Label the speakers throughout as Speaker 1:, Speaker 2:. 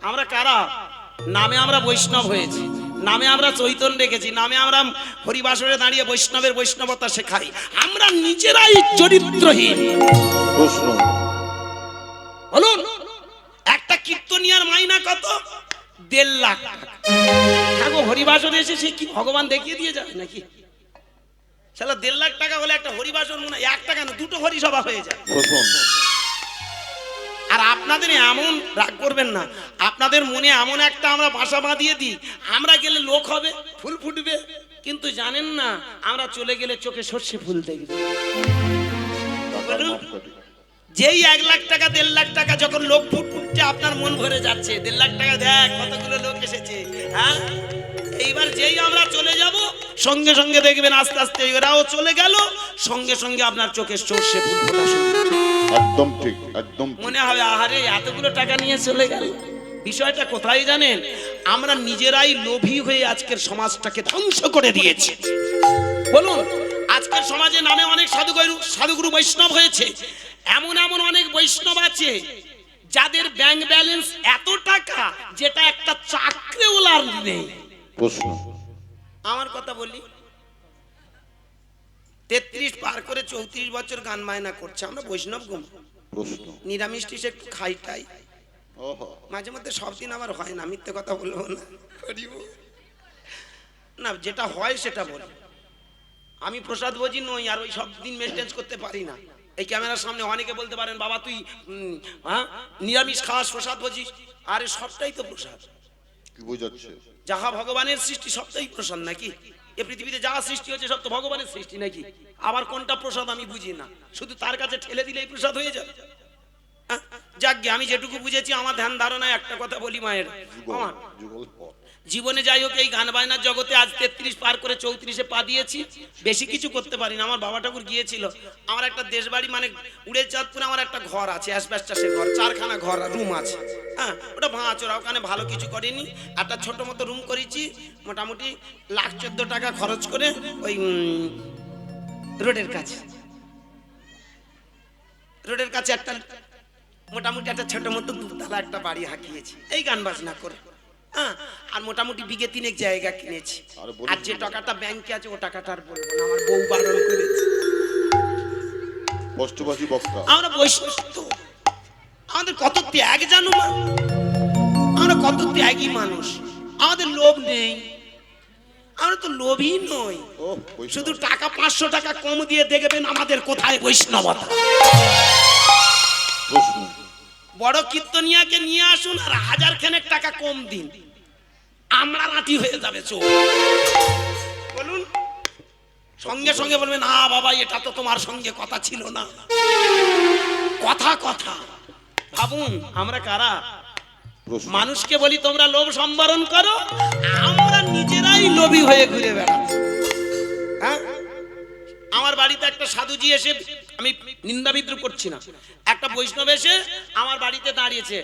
Speaker 1: আমরা কারা? নামে আমরা বৈষ্ণব হয়েছি, নামে আমরা চৈতন্য রেখেছি, নামে আমরা হরিবাসরে দাঁড়িয়ে বৈষ্ণবের বৈষ্ণবতা শেখাই। আমরা নিজেরাই চরিত্রহীন।
Speaker 2: প্রশ্ন
Speaker 1: বলুন, একটা কীর্তনিয়ার মাইনা কত? 1.5 লাখ টাকা। হ্যাঁ গো, হরিবাসরে এসে সে কি ভগবান দেখিয়ে দিয়ে যাবে নাকি? শালা 1.5 লাখ টাকা হলে একটা হরিবাসর মনে হয় 1 টাকা না 2টো হরিসভা হয়ে যায়।
Speaker 2: প্রশ্ন
Speaker 1: আর আপনাদের এমন রাগ করবেন না, আপনাদের মনে এমন একটা আমরা বাসা বাঁধিয়ে দিই, আমরা গেলে লোক হবে, ফুল ফুটবে, কিন্তু জানেন না আমরা চলে গেলে চোখে সর্ষে ফুল দেখবে। যেই 1 লাখ টাকা 1.5 লাখ টাকা যখন লোক ফুটছে আপনার মন ভরে যাচ্ছে, 1.5 লাখ টাকা দেখ কতগুলো লোক এসেছে। হ্যাঁ, এইবার যেই আমরা চলে যাব সঙ্গে সঙ্গে দেখবেন আস্তে আস্তে এরাও চলে গেল, সঙ্গে সঙ্গে আপনার চোখে সর্ষে ফুল ফোটা শুরু।
Speaker 2: একদম ঠিক, একদম ঠিক।
Speaker 1: মনে হবে আহারে এতগুলো টাকা নিয়ে চলে গেল। বিষয়টা কোথায় জানেন? আমরা নিজেরাই লোভী হয়ে আজকের সমাজটাকে ধ্বংস করে দিয়েছি। বলুন, আজকের সমাজে নামে অনেক সাধুগুরু বৈষ্ণব হয়েছে, এমন এমন অনেক বৈষ্ণব আছে যাদের ব্যাংক ব্যালেন্স এত টাকা যেটা একটা চাকরিওয়ালার নেই।
Speaker 2: প্রশ্ন
Speaker 1: আমার কথা বলি, 33 পার করে 34 বছর গান মায়না করছে, আমরা বৈষ্ণব গো।
Speaker 2: প্রশ্ন
Speaker 1: নিরামিষ টিস একটু খাইটাই,
Speaker 2: ওহো
Speaker 1: মাঝে মধ্যে সব দিন আমার হয় না, মিথ্যে কথা বলবো না। না, যেটা হয় সেটা বলি। আমি প্রসাদ ভোজি নই, আর ওই সব দিন মেনটেন করতে পারি না। এই ক্যামেরার সামনে অনেকে বলতে পারেন বাবা তুই নিরামিষ খাওয়াস, প্রসাদ ভোজিস। আরে সবটাই তো প্রসাদ।
Speaker 2: কি বোঝাচ্ছে?
Speaker 1: যাহা ভগবানের সৃষ্টি সবটাই প্রসাদ নাকি? এ পৃথিবীতে যা সৃষ্টি হয়েছে সব তো ভগবানের সৃষ্টি নাকি? আবার কোনটা প্রসাদ আমি বুঝি না, শুধু তার কাছে ঠেলে দিলেই প্রসাদ হয়ে যাবে। যাক, আমি যেটুকু বুঝেছি আমার ধ্যান ধারণায় একটা কথা বলি মায়ের, আমার জীবনে যাই হোক এই গান বায়নার জগতে আজ 33 পার করে 34-এ পা দিয়েছি, বেশি কিছু করতে পারি না। আমার বাবা ঠাকুর গিয়েছিল, আমার একটা দেশ বাড়ি মানে উড়ে চাঁদপুরে আমার একটা ঘর আছে, অ্যাসবেস্টাসের ঘর, 4খানা ঘর রুম আছে। হ্যাঁ, ওটা ভাঙাচোরা, ওখানে ভালো কিছু করেনি, একটা ছোট মতো রুম করেছি, মোটামুটি 1,14,000 টাকা খরচ করে ওই রোডের কাছে একটা মোটামুটি একটা ছোট মতো 2তলা একটা বাড়ি হাঁকিয়েছি এই গান বাজনা করে। হ্যাঁ, আর মোটামুটি বিঘে 3 জায়গা কিনেছি। আর যে টাকাটা ব্যাংকে আছে ও টাকাটা আর বলবো না, আমার বউ বারণ করেছে।
Speaker 2: কষ্টবাসী বক্তা।
Speaker 1: আমরা বৈষ্ণব, আমাদের কত ত্যাগ জানো মা, আমরা কত ত্যাগী মানুষ, আমাদের লোভ নেই, আমরা তো লোভী নই। শুধু টাকা 500 টাকা কম দিয়ে দেখবেন আমাদের কোথায় বৈষ্ণবতা।
Speaker 2: প্রশ্ন
Speaker 1: বড় কীর্তনিয়াকে নিয়ে আসুন আর 1000 খানেক টাকা কম দিন, আমরা রাতি হয়ে যাবে চোখ। বলুন, সঙ্গে সঙ্গে বলবে না বাবা এটা তো তোমার সঙ্গে কথা ছিল না। কথা কথা ভাবুন আমরা কারা? মানুষকে বলি তোমরা লোভ সম্বরণ করো, আমরা নিজেরাই লোভী হয়ে ঘুরে বেড়াচ্ছি। হ্যাঁ, আমার বাড়িতে একটা সাধুজি এসে, আমি নিন্দা বিদ্রুপ করছি না, একটা বৈষ্ণব এসে আমার বাড়িতে দাঁড়িয়েছে।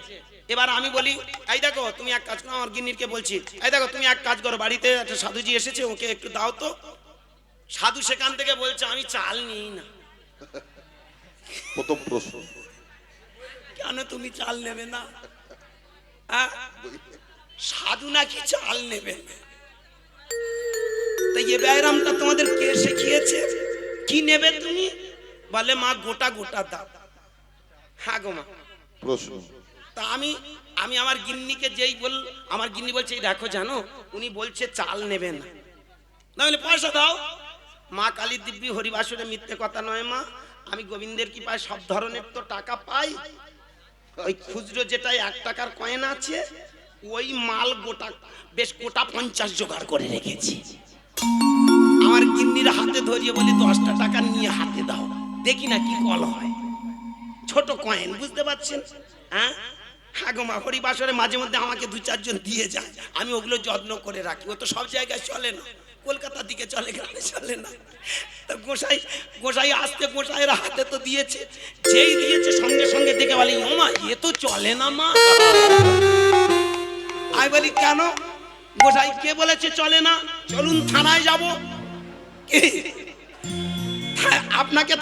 Speaker 1: এবার আমি বলি এই দেখো তুমি এক কাজ করো, আমার গিন্নিরকে বলছি এই দেখো তুমি এক কাজ করো, বাড়িতে একটা সাধুজি এসেছে ওকে একটু দাও তো। সাধু সেখান থেকে বলছে আমি চাল নিই না।
Speaker 2: প্রথম প্রশ্ন,
Speaker 1: কেন তুমি চাল নেবে না? সাধু নাকি চাল নেবে? তো এই ব্যায়ামটা তোমাদের কে শিখিয়েছে? কি নেবে তুমি? বলে মা গোটা গোটা দাও। হ্যাঁ গো মা।
Speaker 2: প্রশ্ন
Speaker 1: তা আমি আমার গিন্নিকে যেই আমার গিন্নি বলছে দেখো জানো উনি বলছে চাল নেবে না, না বলে পয়সা দাও। মা কালী দিব্যি হরিবাসরে মিথ্যে কথা নয় মা, আমি গোবিন্দের কি পাই সব ধরনের তো টাকা পাই, ওই খুচরো যেটা 1 টাকার কয়েন আছে ওই মাল গোটা বেশ গোটা 50 জোগাড় করে রেখেছি। আমার গিন্নির হাতে ধরিয়ে বলি 10টা টাকা নিয়ে হাতে দাও, দেখি না কি কল হয়। ছোট কয়েন, বুঝতে পারছেন? হ্যাঁ হ্যাঁ গো মা, হরিবাসরে মাঝে মধ্যে আমাকে 2-4 জন দিয়ে যায়, আমি ওগুলো যত্ন করে রাখি। ও তো সব জায়গায় চলে না, কলকাতার দিকে চলে, গ্রামে চলে না। তা গোসাই আসতে গোসাইয়ের হাতে তো দিয়েছে, যেই দিয়েছে সঙ্গে সঙ্গে দেখে বলি ও মা এ তো চলে না মা। আমি বলি কেন? গোসাই কে বলেছে চলে না? চলুন থানায় যাব। আপনাকে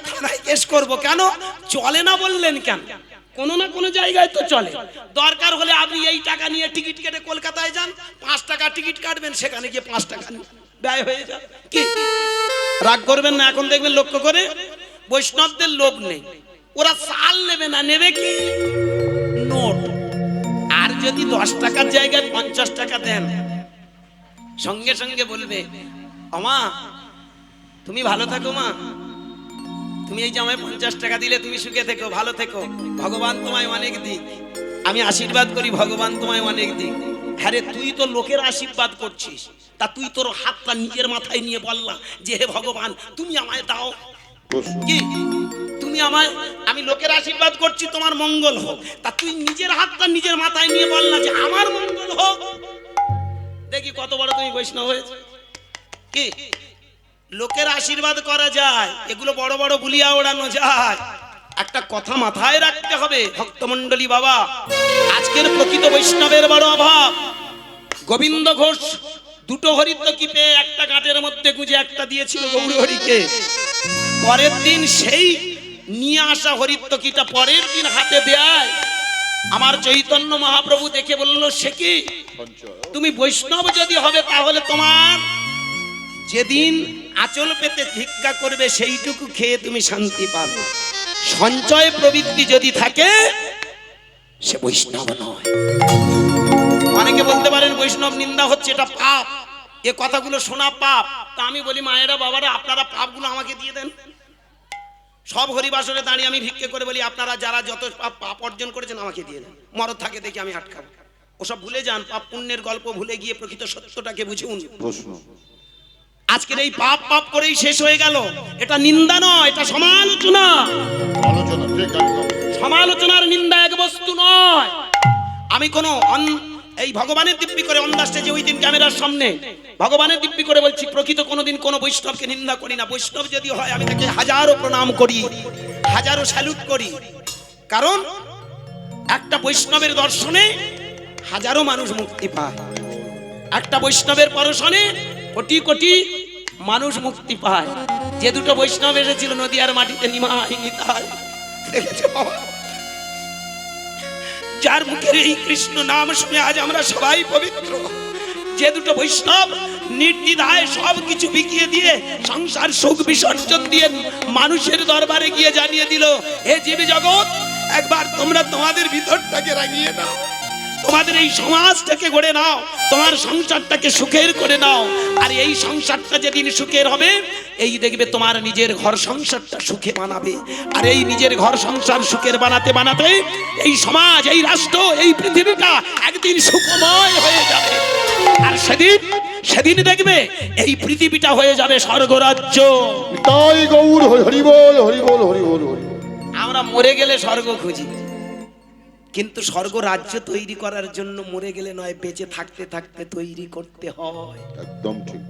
Speaker 1: থানায় কেস করব। কেন? চলে না বললেন কেন? কোনো না কোনো জায়গায় তো চলে। দরকার হলে আপনি এই টাকা নিয়ে টিকিট কেটে কলকাতায় যান, 5 টাকা টিকিট কাটবেন, সেখানে গিয়ে 5 টাকা ব্যয় হয়ে যাবে। কি রাগ করবেন না? এখন দেখবেন লক্ষ্য করে বৈষ্ণবদের লোভ নেই, ওরা চাল নেবে না, নেবে কি নোট। আর যদি 10 টাকার জায়গায় 50 টাকা দেন, সঙ্গে সঙ্গে বলবে আমা তুমি ভালো থাকো মা, তুমি এই যে আমায় 50 টাকা দিলে, তুমি সুখে থেকো, ভালো থেকো, ভগবান তোমায় অনেক দিক, আমি আশীর্বাদ করি ভগবান তোমায় অনেক দিক। হ্যাঁ রে, তুই তো লোকের আশীর্বাদ করছিস, তা তুই তোর হাতটা নিজের মাথায় নিয়ে বললা যে হে ভগবান তুমি আমায় দাও।
Speaker 2: প্রশ্ন
Speaker 1: কি তুমি আমায়, আমি লোকের আশীর্বাদ করছি তোমার মঙ্গল হোক, তা তুই নিজের হাতটা নিজের মাথায় নিয়ে বল না যে আমার মঙ্গল হোক। দেখি কত বড় তুমি বৈষ্ণব হয়েছে। কি লোকের আশীর্বাদ করা যায়, এগুলো বড় বড় বুলিয়া ওড়ানো যায়। একটা কথা মাথায় রাখতে হবে ভক্তমণ্ডলী বাবা, আজকের প্রকৃত বৈষ্ণবের বড় অভাব। গোবিন্দ ঘোষ দুটো হরিত্ব কি পেয়ে একটা কাঠের মধ্যে গুঁজে একটা দিয়েছিল গৌর হরিকে। পরের দিন সেই নিয়ে আসা হরিত্ব কিটা পরের দিন হাতে দেয়। আমার চৈতন্য মহাপ্রভু দেখে বলল, সে কি
Speaker 2: সঞ্চয়
Speaker 1: তুমি বৈষ্ণব যদি হবে তাহলে তোমার যেদিন আঁচল পেতে ভিক্ষা করবে সেইটুকু খেয়ে তুমি শান্তি পাবে, সঞ্চয় প্রবৃত্তি যদি থাকে সে বৈষ্ণব নয়। অনেকে বলতে পারেন বৈষ্ণব নিন্দা হচ্ছে, এটা পাপ, এ কথাগুলো শোনা পাপ। তা আমি বলি মায়েরা বাবারা, আপনারা পাপগুলো আমাকে দিয়ে দেন। সব হরিবাসরে দাঁড়িয়ে আমি ভিক্ষে করে বলি আপনারা যারা যত পাপ অর্জন করেছেন আমাকে দিয়ে দেন, মরদ থাকে দেখি আমি আটকাবো। ওসব ভুলে যান, পাপ পুণ্যের গল্প ভুলে গিয়ে প্রকৃত সত্যটাকে বুঝুন।
Speaker 2: প্রশ্ন
Speaker 1: আজকের এই পাপ পাপ করেই শেষ হয়ে গেল, এটা নিন্দা নয়, এটা সমালোচনা।
Speaker 2: আলোচনা ঠিক একদম।
Speaker 1: সমালোচনার নিন্দা এক বস্তু নয়। আমি কোনো এই ভগবানের দিব্যি করে অন্দাজে যে ওই দিন ক্যামেরার সামনে ভগবানের দিব্যি করে বলছি, প্রকৃত কোনোদিন কোনো বৈষ্ণবকে নিন্দা করি না। বৈষ্ণব যদি হয় আমি তাকে হাজারো প্রণাম করি, হাজারো স্যালুট করি, কারণ একটা বৈষ্ণবের দর্শনে হাজারো মানুষ মুক্তি পায়, একটা বৈষ্ণবের পরশনে কোটি কোটি মানুষ মুক্তি পায়। যে দুটো বৈষ্ণব এসেছিল নদিয়ার মাটিতে, নিমাই নিতাই, দেখেছো বাবা? যার মুখের এই কৃষ্ণ নাম শুনে আজ আমরা সবাই পবিত্র। যে দুটো বৈষ্ণব নির্দ্বিধায় সব কিছু বিকিয়ে দিয়ে, সংসার সুখ বিসর্জন দিয়ে মানুষের দরবারে গিয়ে জানিয়ে দিল, হে জীবী জগৎ, একবার তোমরা তোমাদের ভিতরটাকে রাঙিয়ে নাও, তোমাদের এই সমাজটাকে গড়ে নাও, তোমার সংসারটাকে সুখের করে নাও। আর এই সংসারটা যেদিন সুখের হবে, এই দেখবে তোমার নিজের ঘর সংসারটা সুখে বানাবে। আর এই নিজের ঘর সংসার সুখের বানাতে বানাতে এই সমাজ, এই রাষ্ট্র, এই পৃথিবীটা একদিন সুখময় হয়ে যাবে। আর সেদিন দেখবে এই পৃথিবীটা হয়ে যাবে স্বর্গরাজ্য।
Speaker 2: তাই গৌর হরিবল হরিবল হরিবল হরিবল।
Speaker 1: আমরা মরে গেলে স্বর্গ খুঁজি, কিন্তু স্বর্গ রাজ্য তৈরি করার জন্য মরে গেলে নয়, বেঁচে থাকতে থাকতে তৈরি করতে হয়।
Speaker 2: একদম ঠিক।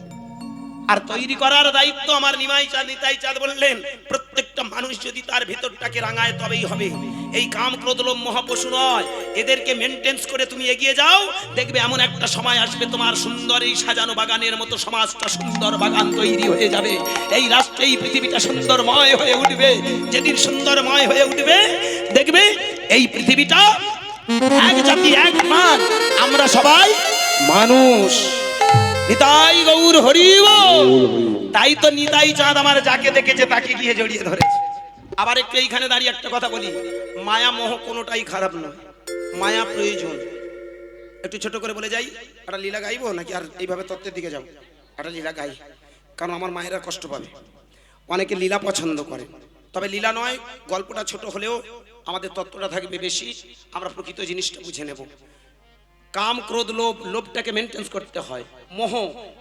Speaker 1: আর তৈরি করার দায়িত্ব আমার নিমাই চাঁদ, নিতাই চাঁদ বললেন, প্রত্যেকটা মানুষ যদি তার ভিতরটাকে রাঙায় তবেই হবে। এই কাম ক্রোধ লোভ মহাপশু নয়, এদেরকে মেনটেন্স করে তুমি এগিয়ে যাও, দেখবে এমন একটা সময় আসবে তোমার সুন্দর এই সাজানো বাগানের মতো সমাজটা সুন্দর বাগান তৈরি হয়ে যাবে। এই রাষ্ট্রে, এই পৃথিবীটা সুন্দরময় হয়ে উঠবে। যেদিন সুন্দরময় হয়ে উঠবে, দেখবে এই পৃথিবীটা এক জাতি এক প্রাণ, আমরা সবাই মানুষ। নিতাই গৌর হরিব। তাই তো নিতাই চাঁদ আমার যাকে দেখেছে তাকে গিয়ে জড়িয়ে ধরেছে। আবার একটু এইখানে দাঁড়িয়ে একটা কথা বলি, মায়া মোহ কোনোটাই খারাপ নয়, মায়া প্রয়োজন। একটু ছোট করে বলে যাই, একটা লীলা গাইবো নাকি আর এইভাবে তত্ত্বের দিকে যাবো? একটা লীলা গাই, কারণ আমার মায়েরা কষ্ট পাবে। অনেকে লীলা পছন্দ করে, তবে লীলা নয়, গল্পটা ছোট হলেও আমাদের তত্ত্বটা থাকবে বেশি, আমরা প্রকৃত জিনিসটা বুঝে নেব। কাম ক্রোধ লোভ, লোভটাকে মেনটেন করতে হয়। মোহ,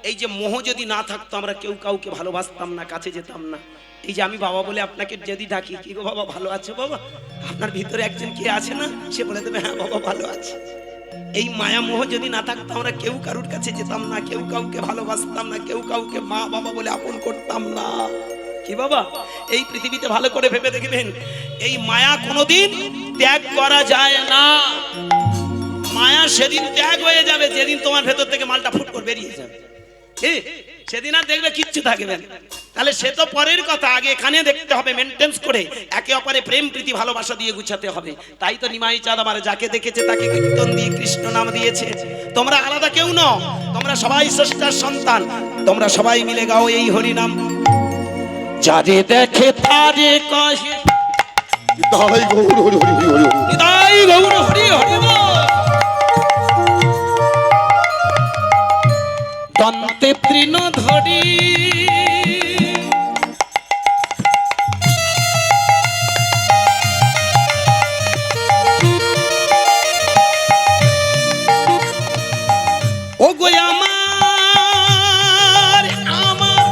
Speaker 1: এই যে মোহ যদি না থাকতো আমরা কেউ কাউকে ভালোবাসতাম না, কাছে যেতাম না। এই যে আমি বাবা বলে আপনাকে যদি ডাকি, কি গো বাবা ভালো আছো বাবা, আপনার ভিতরে একজন কে আছে না, সে বলে দেবে হ্যাঁ বাবা ভালো আছে। এই মায়া মোহ যদি না থাকতো আমরা কেউ কারুর কাছে যেতাম না, কেউ কাউকে ভালোবাসতাম না, কেউ কাউকে মা বাবা বলে আপন করতাম না। কি বাবা, এই পৃথিবীতে ভালো করে ভেবে দেখবেন, এই মায়া কোনোদিন ত্যাগ করা যায় না। মায়া সেদিন ত্যাগ হয়ে যাবে যেদিন তোমার ভেতর থেকে মালটা ফুট করে বেরিয়ে যাবে। কি সেদিন আর দেখবে কিচ্ছু থাকবে না। তাহলে সে তো পরের কথা, আগে এখানে দেখতে হবে মেনটেন্স করে একে অপরে প্রেম প্রীতি ভালোবাসা দিয়ে গুছাতে হবে। তাই তো নিমাই চাঁদ আমার যাকে দেখেছে তাকে কীর্তন দিয়ে কৃষ্ণ নাম দিয়েছে। তোমরা আলাদা কেউ নও, তোমরা সবাই স্রষ্টার সন্তান, তোমরা সবাই মিলে গাও এই হরি নাম। যারে দেখে তারে কহে
Speaker 2: নিতাই গৌর হরি হরি হরি হরি হরি।
Speaker 1: নিতাই গৌর হরি হরি বল। দন্তে তৃণ ধরি ও গো আমার আমার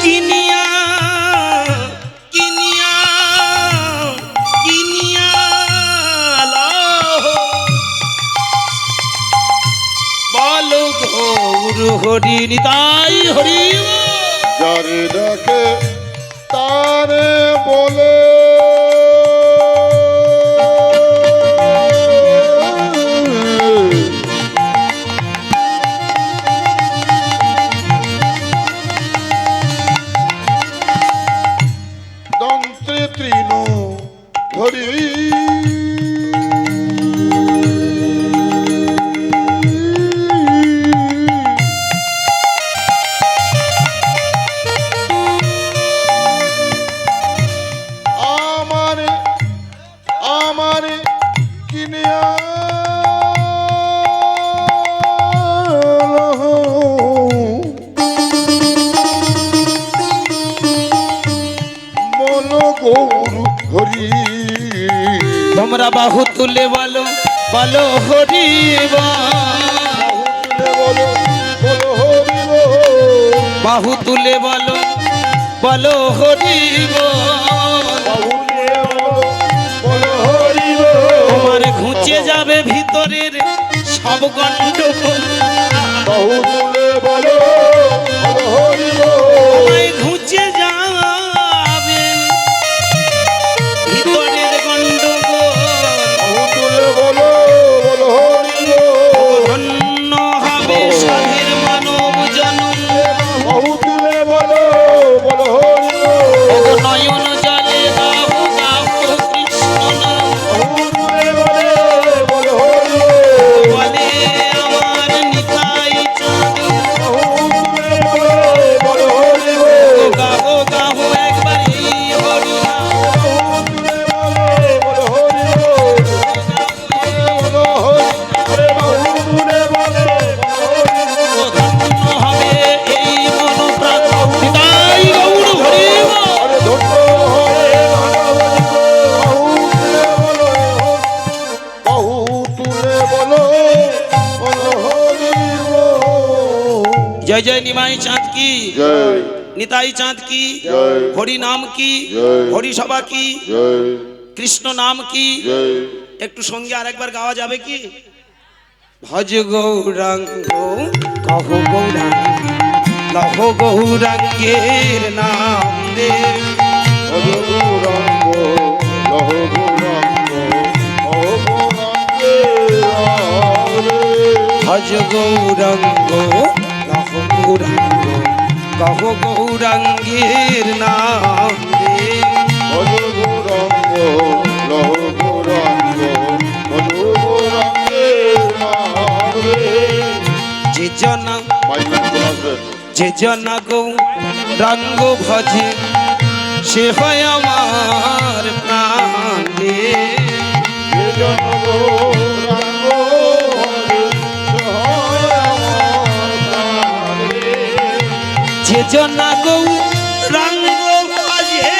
Speaker 1: কিনিয়া কিনিয়া কিনিয়া লাও বলো গৌর হরি নিতাই হরি
Speaker 2: যারে ডাকে তারে বলে দন্তে তৃণ ধরি আমারে আমারে কিনিয়া বলো গৌর হরি।
Speaker 1: তোমরা বাহু তুলে বলো বলো হরি
Speaker 2: বাহু তুলে বলো বলো হরি
Speaker 1: বাহু তুলে বলো বলো হরি
Speaker 2: বাহু তুলে বলো বলো হরি
Speaker 1: তোমার ঘুচে যাবে ভিতরের সব গন্ডগোল।
Speaker 2: বাহু তুলে বলো বলো হরি
Speaker 1: তোমায় ঘুচে যাবে ভিতরের গন্ডগোল।
Speaker 2: বাহু তুলে বলো বলো হরি
Speaker 1: ধন্য হবে সাধের মানব জনম।
Speaker 2: বাহু তুলে বলো বলো হরি
Speaker 1: ওগো নয়ন জলে গাও গাও কৃষ্ণ নাম।
Speaker 2: বাহু তুলে বলো বলো হরি
Speaker 1: বলে আমার নিতাই চাঁদ
Speaker 2: বাহু তুলে বলো বলো হরি
Speaker 1: গাও গাও একবার এই হরি নাম।
Speaker 2: বাহু তুলে বলো বলো হরি বলো হরি আরে বাহু তুলে বলো
Speaker 1: ও ধন্য হবে এই মন প্রাণ নিতাই গৌর হরি বল।
Speaker 2: আরে ধন্য হরে বাহু তুলে বলো বলো হরি
Speaker 1: জয় জয় নিমাই চাঁদ কি,
Speaker 2: জয়
Speaker 1: নিতাই চাঁদ কি,
Speaker 2: জয়।
Speaker 1: হরি নাম কি,
Speaker 2: জয়।
Speaker 1: হরি সভা কি,
Speaker 2: জয়
Speaker 1: কৃষ্ণ নাম কি।
Speaker 2: জয়
Speaker 1: একটু সঙ্গে আরেকবার গাওয়া যাবে কি? ভজ গৌরাঙ্গ কহ গৌরাঙ্গ লহ গৌরাঙ্গের নাম দে।
Speaker 2: হরে গৌরাঙ্গ লহ গৌরাঙ্গ লহ গৌরাঙ্গে রাধে।
Speaker 1: ভজ গৌরাঙ্গ লহ গৌরাঙ্গ কহ গৌরাঙ্গের নাম দে।
Speaker 2: হরে গৌরাঙ্গ লহ গৌরাঙ্গ লহ গৌরাঙ্গে রাধে।
Speaker 1: যে জনা
Speaker 2: মাইকেল আসবেন।
Speaker 1: যে জনা গৌরাঙ্গ ভজে সে হয় আমার প্রাণ দে।
Speaker 2: যে জন গৌরাঙ্গ হরে সহায় আমার প্রাণে।
Speaker 1: যে জনা গৌরাঙ্গ ভজে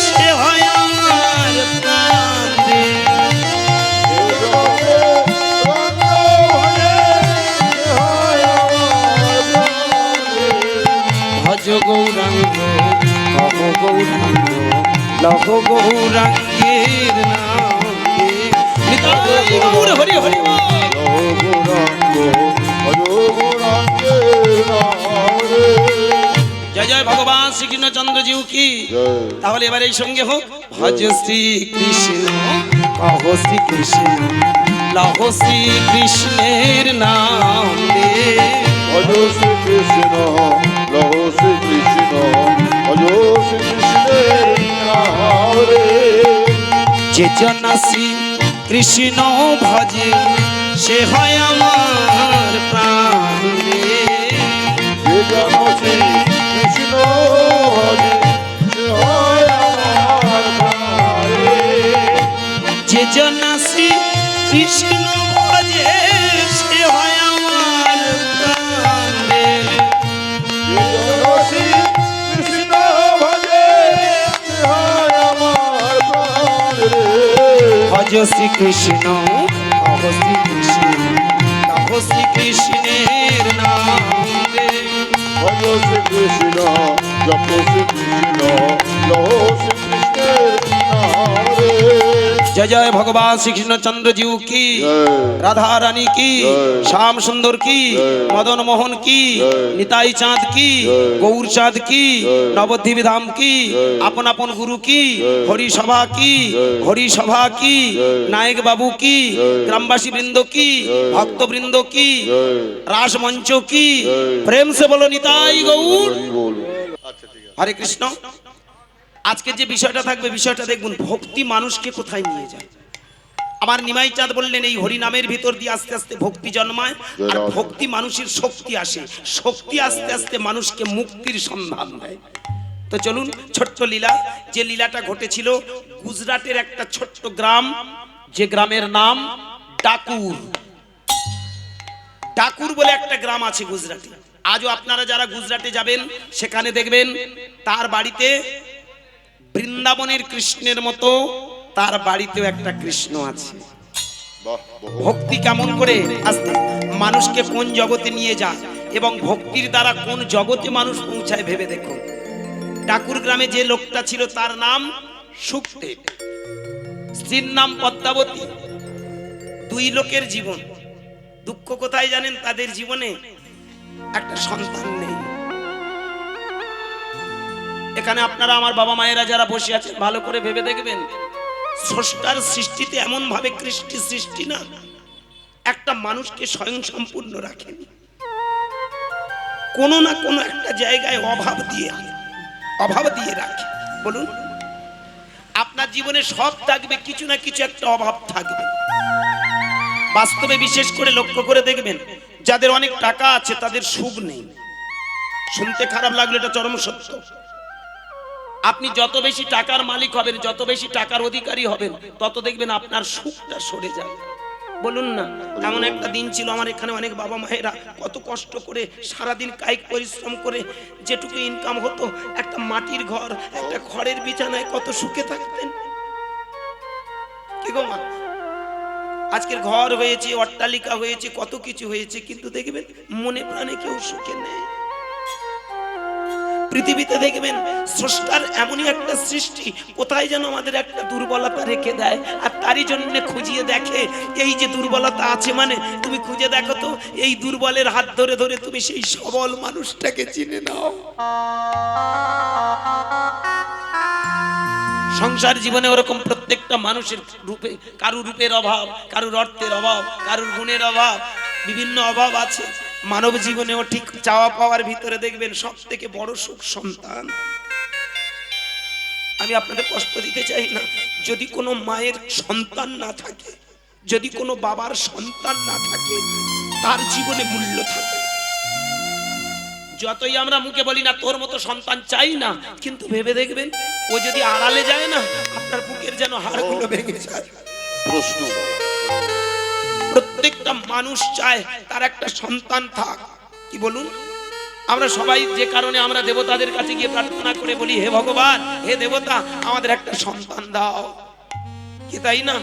Speaker 1: সে হয় আমার প্রাণ দে।
Speaker 2: যে জন গৌরাঙ্গ হরে সহায় আমার প্রাণে।
Speaker 1: ভজ গৌরাঙ্গ কহ গৌরাঙ্গ লহ গৌরাঙ্গের নাম দে। নিতাই গৌর হরি হরি বল।
Speaker 2: লহ গৌরাঙ্গ হরে গৌরাঙ্গে রাধে।
Speaker 1: জয় জয় ভগবান শ্রীকৃষ্ণচন্দ্র জিউ কি।
Speaker 2: জয়
Speaker 1: তাহলে এবার এই সঙ্গে হোক ভজ শ্রী কৃষ্ণ কহো শ্রীকৃষ্ণ লহো শ্রীকৃষ্ণের নাম রে
Speaker 2: ভজ শ্রী কৃষ্ণ লহ শ্রী কৃষ্ণ ভজ শ্রী কৃষ্ণের নাম রে
Speaker 1: যে জন শ্রী কৃষ্ণ ভজে সে হয় আমার প্রাণ রে
Speaker 2: যে জন শ্রী কৃষ্ণ ভজে সে হয় আমার প্রাণ রে
Speaker 1: যে জন শ্রী কৃষ্ণ ভজে সে হয় আমার প্রাণ রে
Speaker 2: যে জন শ্রী কৃষ্ণ ভজে সে হয় আমার প্রাণ রে
Speaker 1: ভজ শ্রীকৃষ্ণ ভজ শ্রীকৃষ্ণ লহো শ্রীকৃষ্ণের নাম রে
Speaker 2: ভজ শ্রী কৃষ্ণ জপ শ্রী কৃষ্ণ লহ শ্রী কৃষ্ণের নাম রে
Speaker 1: जय जय भगवान श्री कृष्ण चंद्र जी की
Speaker 2: जय।
Speaker 1: राधा रानी की
Speaker 2: जय।
Speaker 1: श्याम सुंदर की
Speaker 2: जय।
Speaker 1: मदन मोहन की
Speaker 2: जय।
Speaker 1: निताई चांद की
Speaker 2: जय।
Speaker 1: गौर चांद की
Speaker 2: जय।
Speaker 1: नवद्वीप धाम की
Speaker 2: जय।
Speaker 1: अपन अपन गुरु की
Speaker 2: जय।
Speaker 1: हरि सभा की
Speaker 2: जय।
Speaker 1: हरि सभा की
Speaker 2: जय।
Speaker 1: नायक बाबू की
Speaker 2: जय।
Speaker 1: ग्रामवासी वृंदों की
Speaker 2: जय।
Speaker 1: भक्त वृंदों की
Speaker 2: जय
Speaker 1: रास मंचों की
Speaker 2: जय।
Speaker 1: प्रेम से बोलो निताई गौर
Speaker 2: হরি বল আচ্ছা ঠিক আছে
Speaker 1: हरे कृष्ण আজকে যে বিষয়টা থাকবে বিষয়টা দেখুন ভক্তি মানুষকে কোথায় নিয়ে যায় আমার নিমাই চাঁদ বললেন এই হরি নামের ভিতর দিয়ে আস্তে আস্তে ভক্তি জন্মায় আর ভক্তি মানুষের শক্তি আসে শক্তি আস্তে আস্তে মানুষকে মুক্তির সন্ধান দেয় তো চলুন ছোট্ট লীলা যে লীলাটা ঘটেছিল গুজরাটের একটা ছোট্ট গ্রাম যে গ্রামের নাম ডাকুর ডাকুর বলে একটা গ্রাম আছে গুজরাটে আজও আপনারা যারা গুজরাটে যাবেন সেখানে দেখবেন তার বাড়িতে বৃন্দাবনের কৃষ্ণের মতো তার বাড়িতেও একটা কৃষ্ণ আছে
Speaker 2: বাহ বহু
Speaker 1: ভক্তি কেমন করে আস্তে মানুষকে কোন জগতে নিয়ে যায় এবং ভক্তির দ্বারা কোন জগতে মানুষ পৌঁছায় ভেবে দেখুন ঠাকুর গ্রামে যে লোকটা ছিল তার নাম সুখদেব স্ত্রীর নাম পদ্মাবতী দুই লোকের জীবন দুঃখ কোথায় জানেন তাদের জীবনে একটা সন্তান নেই এখানে আপনারা আমার বাবা মায়েরা যারা বসে আছেন ভালো করে ভেবে দেখবেন স্রষ্টার সৃষ্টিতে এমন ভাবে কৃষ্টি সৃষ্টি না একটা মানুষকে স্বয়ং সম্পূর্ণ রাখেন কোনো না কোনো একটা জায়গায় অভাব দিয়ে রাখে বলুন আপনার জীবনে সব থাকবে কিছু না কিছু একটা অভাব থাকবে বাস্তবে বিশেষ করে লক্ষ্য করে দেখবেন যাদের অনেক টাকা আছে তাদের সুখ নেই শুনতে খারাপ লাগলো এটা চরম সত্য আপনি যত বেশি টাকার মালিক হবেন যত বেশি টাকার অধিকারী হবেন তত দেখবেন আপনার সুখটা সরে যাবে বলুন না এমন একটা দিন ছিল আমার এখানে অনেক বাবা মায়েরা কত কষ্ট করে সারাদিন কায়িক পরিশ্রম করে যেটুকু ইনকাম হতো একটা মাটির ঘর একটা খড়ের বিছানায় কত সুখে থাকতেন কি গো মা আজকের ঘর হয়েছে অট্টালিকা হয়েছে কত কিছু হয়েছে কিন্তু দেখবেন মনে প্রাণে কেউ সুখে নেই পৃথিবীতে দেখবেন স্রষ্টার এমনই একটা সৃষ্টি কোথায় যেন আমাদের একটা দুর্বলতা রেখে দেয় আর তারই জন্য খুঁজিয়ে দেখে এই যে দুর্বলতা আছে মানে তুমি খুঁজে দেখো তো এই দুর্বলের হাত ধরে ধরে তুমি সেই সবল মানুষটাকে চিনে নাও সংসার জীবনে ওরকম প্রত্যেকটা মানুষের রূপে কারুর রূপের অভাব কারুর অর্থের অভাব কারুর গুণের অভাব বিভিন্ন অভাব আছে মানব জীবনেও ঠিক চাওয়া পাওয়ার ভিতরে দেখবেন সব থেকে বড় সুখ সন্তান আমি আপনাদের কষ্ট দিতে চাই না যদি কোনো মায়ের সন্তান না থাকে যদি কোনো বাবার সন্তান না থাকে তার জীবনে মূল্য থাকে যতই আমরা মুখে বলি না তোর মতো সন্তান চাই না কিন্তু ভেবে দেখবেন ও যদি আড়ালে যায় না আপনার বুকের যেন হাড়গুলো ভেঙে যায়
Speaker 2: প্রশ্ন
Speaker 1: প্রত্যেকটা মানুষ চায় তার একটা সন্তান থাক কি বলুন আমরা সবাই যে কারণে আমরা দেবতাদের কাছে গিয়ে প্রার্থনা করে বলি হে ভগবান হে দেবতা আমাদের একটা সন্তান দাও কি তাই না